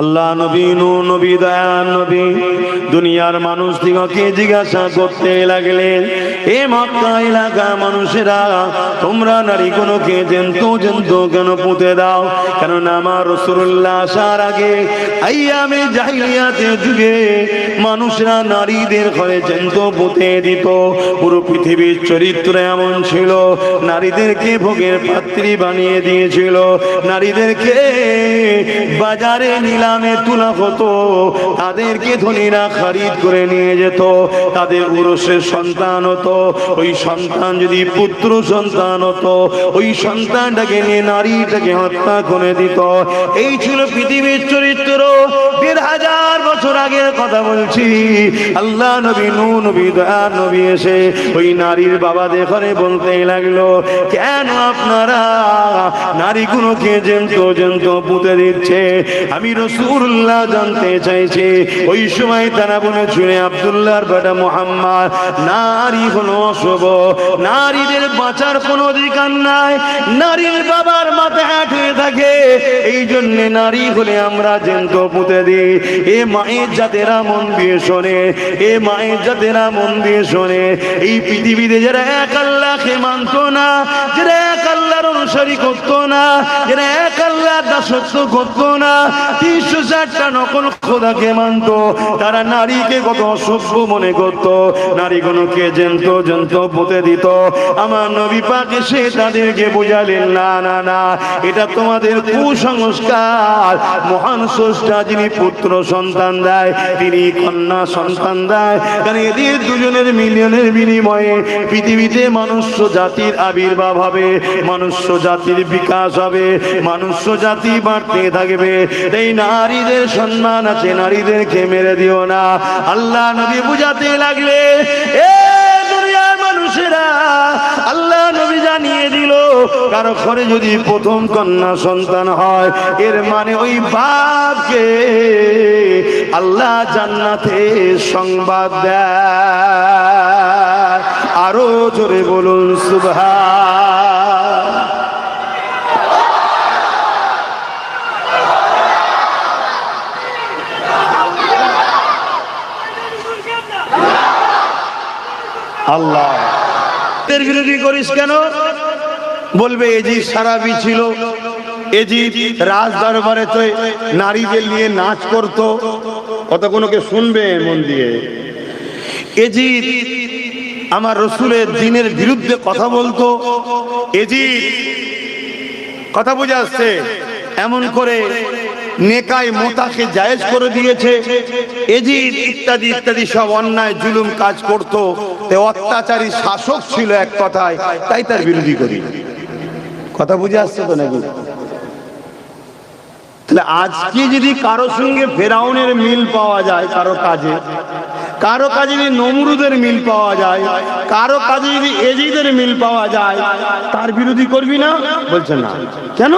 আল্লাহ নবী নূহ নবী দয়ার নবী দুনিয়ার মানুষ দিগকে জিজ্ঞাসা করতে লাগলেন, এ মক্কা এলাকা মানুষেরা, তোমরা নারীগুলোকে জ্যান্ত জ্যান্ত কেন পুঁতে দাও? কেননা আমার রাসূলুল্লাহ আসার আগে আইয়ামে জাহিলিয়াতের যুগে মানুষরা নারীদের ঘরে জ্যান্ত পুঁতে দিত। পুরো পৃথিবীর চরিত্র এমন ছিল, নারীদেরকে ভোগের পাত্রী বানিয়ে দিয়েছিল, নারীদেরকে বাজারে নিলামে তোলা হতো, তাদেরকে ধনীরা খরিদ করে নিয়ে যেত, তাদের উরসের সন্তান হতো, ওই সন্তান যদি পুত্র সন্তান হতো, ওই সন্তানটাকে নিয়ে নারীটাকে হত্যা করে দিত। এই ছিল পৃথিবীর চরিত্র। ১,৫০০ বছর আগের কথা বলছি। আল্লাহ নবী নূহ নবী দয়ার নবী এসে ওই নারীর বাবাদের ঘরে বলতে লাগলো, কেন আপনারা নারীগুলোকে জ্যান্ত জ্যান্ত পুঁতে দিচ্ছে? আমি রাসূলুল্লাহ জানতে চাইছি। ওই সময় তারা বলেছিল, আব্দুল্লাহর বেটা মুহাম্মদ, নারী হলো অশুভ, নারীদের বাঁচার কোনো অধিকার নাই, নারীর বাবার মাথায় হাত হয়ে থাকে, এই জন্য নারী হলে আমরা জ্যান্ত পুঁতে দিই। এ মায়ের জাতেরা মন দিয়ে শোনে, এ মায়ের জাতেরা মন দিয়ে শোনে। এই পৃথিবীতে যারা এক আল্লাহকে মানত না, যারা এক আল্লাহর অনুসারী করতো না, যারা এক আল্লাহর দাসত্ব করতো না, ৩৬০টা নকল খোদাকে মানত, তারা নারীকে কত অসভ্য মনে করত, নারীগুলোকে জ্যান্ত জ্যান্ত পুঁতে দিত। আমার নবী পাক এসে তাদেরকে বুঝালেন, না না না, এটা তোমাদের কুসংস্কার। মহান স্রষ্টা যিনি পুত্র সন্তান দেয়, তিনি কন্যা সন্তান দেয়, কারণ এদের দুজনের মিলনের বিনিময়ে পৃথিবীতে মনুষ্য জাতির আবির্ভাব হবে, মনুষ্য জাতির বিকাশ হবে, মনুষ্য জাতি বাড়তে থাকবে। এই নারীদের সম্মান আছে, নারীদেরকে মেরে দিও না। আল্লাহ নবী বুঝাতে লাগলে, এ দুনিয়ার মানুষেরা, আল্লাহ নবী জানিয়ে দিল, কারো ঘরে যদি প্রথম কন্যা সন্তান হয়, এর মানে ওই বাপকে আল্লাহ জান্নাতে সংবাদ দেয়। আরো জোরে বলুন সুবহান। আল্লাহ এর বিরোধী করিস কেন? বলবে এজিদ সারাবি ছিল, এজিদ রাজ দরবারে তো নারীদের নিয়ে নাচ করতো। কতগুলোকে শুনবে মন দিয়ে। এজিদ আমার রাসূলের দ্বীনের বিরুদ্ধে কথা বলতো। এজিদ কথা বুঝে আসছে, এমন করে নেকায় মোতাকে জায়েজ করে দিয়েছে। এজিদ ইত্যাদি ইত্যাদি সব অন্যায় জুলুম কাজ করত, অত্যাচারী শাসক ছিল এক কথায়, তাই তার বিরোধী করি। কথা বুঝে আসছে তো নাকি? তাহলে আজকে যদি কারো সঙ্গে ফেরাউনের মিল পাওয়া যায়, কারো কাজে যদি নমরুদের মিল পাওয়া যায়, কারো কাজে যদি এজিদের মিল পাওয়া যায়, তার বিরোধী করবি না? বলছে না। কেন?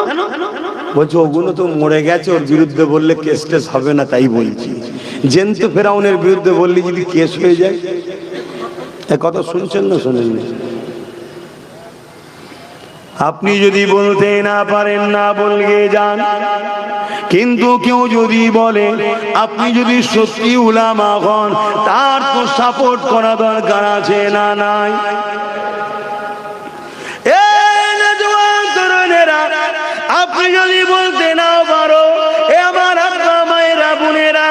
বলছে ওগুলো তো মরে গেছে, ওর বিরুদ্ধে বললে কেস টেস হবে না, তাই বলছি। জ্যান্ত ফেরাউনের বিরুদ্ধে বললে যদি কেস হয়ে যায়, কথা শুনছেন না শোনেননি? আপনি যদি বলতে না পারেন না বলগে যান, কিন্তু কেউ যদি বলে, আপনি যদি সত্যি উলামা হন, তার তো সাপোর্ট করা দরকার আছে না নাই? আপনি যদি বলতে না পারো, এ আমার আব্বা মায়েরা বোনেরা,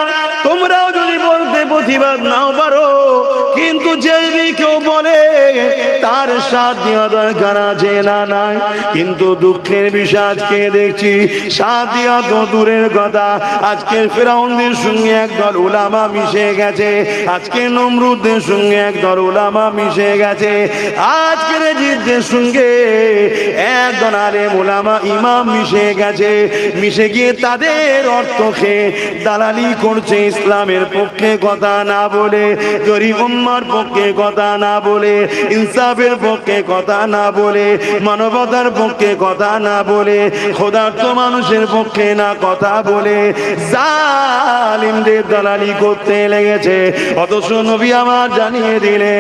তোমরাও যদি বলতে প্রতিবাদ নাও পারো, কিন্তু যদি কেউ বলে তার সাথ দেওয়া দরকার আছে না নাই? কিন্তু দুঃখের বিষয় আজকে দেখছি, সাথ দেওয়া তো দূরের কথা, আজকের ফেরাউনদের সঙ্গে একদল উলামা মিশে গেছে, আজকে নমরুদদের সঙ্গে একদল উলামা মিশে গেছে, আজকের এজিদের সঙ্গে একদল আলেম উলামা ইমাম মিশে গেছে। মিশে গিয়ে তাদের অর্থ খেয়ে দালালি করছে, ইসলামের পক্ষে কথা না বলে, গরিব উম্মার পক্ষে কথা না বলে, ইনসাফের পক্ষে পক্ষে কথা না বলে, মানবতার পক্ষে কথা না বলে, ক্ষুধার্ত মানুষের পক্ষে না কথা বলে জালিমদের দালালি করতে লেগেছে। অথচ নবী আমার জানিয়ে দিলে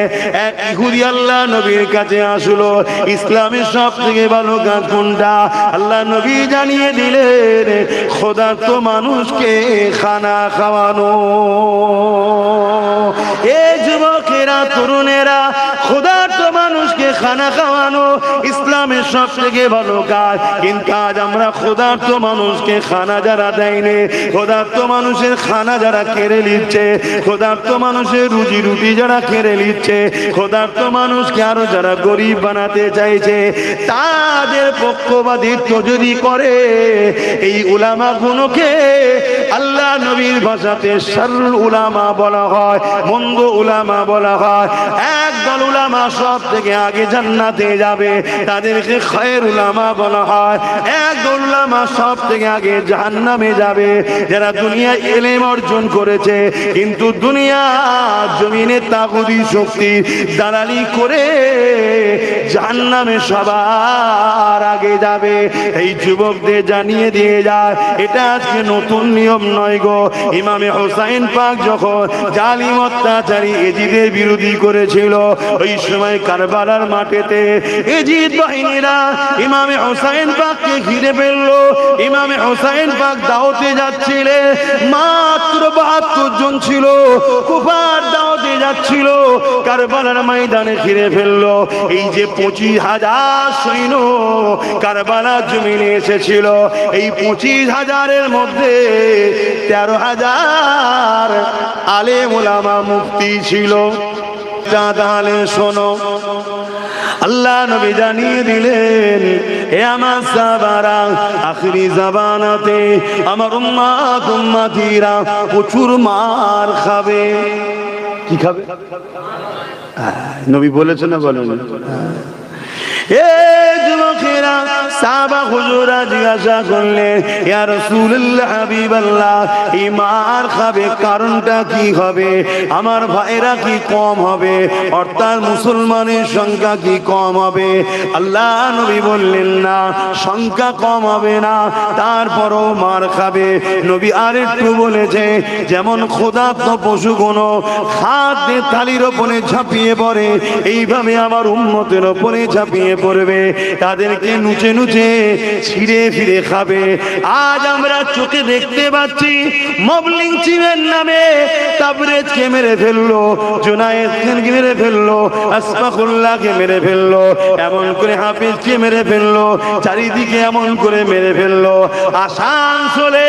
এক ইহুদি আল্লাহ নবীর কাছে আসলো, ইসলামের সব থেকে ভালো কাজ কোনটা? আল্লাহ নবী জানিয়ে দিলেন ক্ষুধার্ত মানুষকে খানা খাওয়ানো। এই যুবকেরা, তরুণেরা, ক্ষুধার্ত মানুষকে খানা খাওয়ানো ইসলামের সব থেকে ভালো কাজ। কিন্তু আজ আমরা ক্ষুধার্ত মানুষকে খানা যারা দেয়নি, ক্ষুধার্ত মানুষের খানা যারা কেড়ে নিচ্ছে, ক্ষুধার্ত মানুষের রুজি রুটি যারা কেড়ে নিচ্ছে, ক্ষুধার্ত মানুষকে আরো যারা গরিব বানাতে চাইছে, তাদের পক্ষপাতিত্ব যদি করে, এই উলামা গুলোকে আল্লাহ নবীর ভাষাতে শাররুল উলামা বলা হয়, মন্দ উলামা বলা হয়। একদল উলামা সব থেকে আগে জান্নাতে যাবে, তাদেরকে খায়র উলামা বলা হয়। একদল উলামা সব থেকে আগে জাহান্নামে যাবে, যারা দুনিয়ায় ইলম অর্জন করেছে কিন্তু দুনিয়া জমিনে তাগুতি শক্তি দালালি করে জাহান্নামে সবার আগে যাবে। এই যুবকদের জানিয়ে দিয়ে যায়, এটা আজকে নতুন নিয়ম নয় গো। ইমামে হোসাইন পাক যখন জালিম অত্যাচারী এজিদের বিরোধী করেছিল, ওই সময় কারবালার মাঠেতে এজিদ বাহিনীরা ইমামে হোসাইন পাককে ঘিরে ফেললো। ইমামে হোসাইন পাক দাওয়াতে যাচ্ছিলেন, মাত্র 72 জন ছিল, কুফার দাওয়াতে যাচ্ছিল, কারবালার ময়দানে ঘিরে ফেললো। এই যে 25,000 সৈন্য কারবালা জমিনে এসেছিল, এই 25,000-এর মধ্যে 13,000 আলেম ওলামা মুফতি ছিল। তাহলে শোনো, আল্লাহ নবী জানিয়ে দিলেন, এ আমার সাহাবারা, আখিরি জামানাতে আমার উম্মতিরা প্রচুর মার খাবে। কি খাবে? নবী বলেছেন না, বলেন? এই যুবকেরা, সাহাবা হুজুরা জিজ্ঞাসা করলেন, ইয়া রাসূলুল্লাহ, হাবিবাল্লাহ, এই মার খাবে কারণটা কি হবে? আমার ভাইরা কি কম হবে? অর্থাৎ মুসলমানের সংখ্যা কি কম হবে? আল্লাহ নবী বললেন, না, সংখ্যা কম হবে না, তারপরও মার খাবে। নবী আরেকটু বলেছে, যেমন ক্ষুধার্ত পশুগুলো খাদ্যের থালির ওপরে ঝাঁপিয়ে পড়ে, এইভাবে আমার উম্মতের ওপরে ঝাঁপিয়ে পড়বে, তাদেরকে নুচে নুচে ছিঁড়ে ফিরে খাবে। আজ আমরা চোখে দেখতে পাচ্ছি, মবলিং চিমের নামে তাবরেজকে মেরে ফেললো, জুনায়েদকে মেরে ফেললো, আসফাকুল্লাহকে মেরে ফেললো, এমন করে হাফিজকে মেরে ফেললো, চারিদিকে এমন করে মেরে ফেললো। আসানসোলে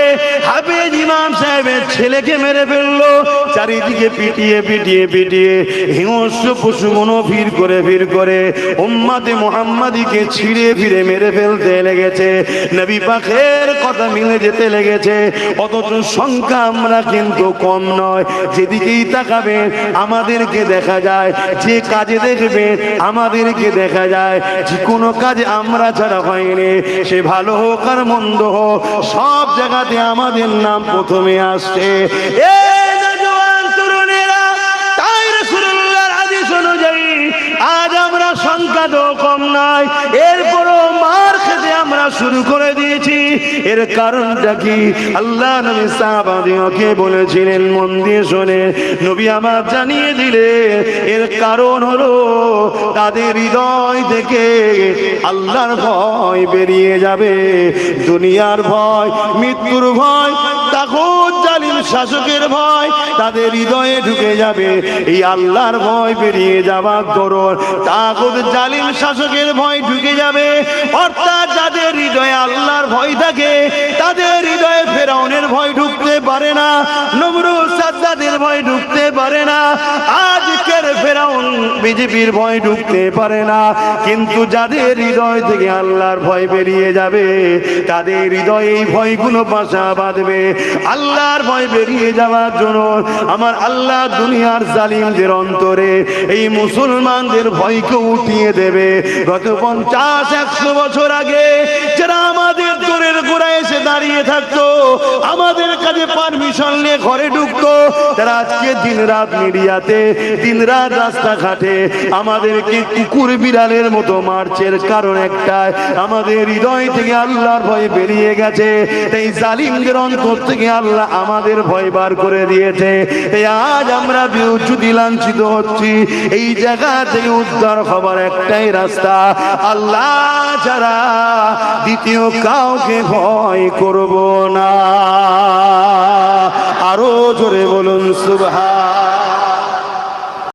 হাফিজ ইমাম সাহেবের ছেলেকে মেরে ফেললো, চারিদিকে পিটিয়ে পিটিয়ে পিটিয়ে হিংস্র পশুগুলো ভিড় করে উম্মতে মুহাম্মাদীকে ছিঁড়ে ফিরে মেরে ফেলতে লেগেছে। নবী পাকের কথা মিলে যেতে লেগেছে। অথচ সংখ্যা আমরা কিন্তু কম নয়। যেদিকেই তাকাবে আমাদেরকে দেখা যায়, যে কাজে দেখবে আমাদেরকে দেখা যায়, যে কোনো কাজে আমরা ছাড়া হয়নি, সে ভালো হোক আর মন্দ হোক, সব জায়গাতে আমাদের নাম প্রথমে আসছে। আজ আমরা সংখ্যা তো কম নয়, এরপরও মার খেতে আমরা শুরু করে দিয়েছি। এর কারণটা কি? আল্লাহ নবী সাহাবাদেরকে বলেছিলেন, মন দিয়ে শোনে, নবী আমার জানিয়ে দিলে, এর কারণ হলো তাদের হৃদয় থেকে আল্লাহর ভয় বেরিয়ে যাবে। দুনিয়ার ভয়, মৃত্যুর ভয়, তাগুত জালিম শাসকের ভয় তাদের হৃদয়ে ঢুকে যাবে। এই আল্লাহর ভয় বেরিয়ে যাবার দরুন তাগুত জালিম শাসকের ভয় ঢুকে যাবে। অর্থাৎ যাদের হৃদয়ে আল্লাহর ভয় থাকে, তাদের হৃদয়ে ফেরাউনের ভয় ঢুকতে পারে না, নমরুদ সাদ্দাদের ভয় ঢুকতে পারে না, আজকের ফেরাউন বিজেপির ভয় ঢুকতে পারে না। কিন্তু যাদের হৃদয় থেকে আল্লাহর ভয় বেরিয়ে যাবে, তাদের হৃদয়ে এই ভয়গুলো বাসা বাঁধবে। আল্লাহর ভয় বেরিয়ে যাওয়ার জন্য আমার আল্লাহ দুনিয়ার জালিমদের অন্তরে এই মুসলমানদের ভয়কে উঠিয়ে দেবে। গত 50-100 বছর আগে যারা আমাদের দোরের গোড়ায় এসে দাঁড়িয়ে থাকতো, আমাদের কাছে পারমিশন নিয়ে ঘরে ঢুকতো, যারা আজকে দিন রাত মিডিয়াতে দিন রাত রাস্তাঘাটে আমাদেরকে কুকুর বিড়ালের মতো মারছের কারণ একটাই, আমাদের হৃদয় থেকে আল্লাহর ভয় বেরিয়ে গেছে। এই জালিমদের অন্তর থেকে আল্লাহ আমাদের ভয় বার করে দিয়েছে। এই আজ আমরা বিচ্যুতি লাঞ্ছিত হচ্ছি। এই জায়গা থেকে উদ্ধার হবার একটাই রাস্তা, আল্লাহ ছাড়া দ্বিতীয় কাউকে ভয় করব না। আরো জোরে বলুন সুবহান।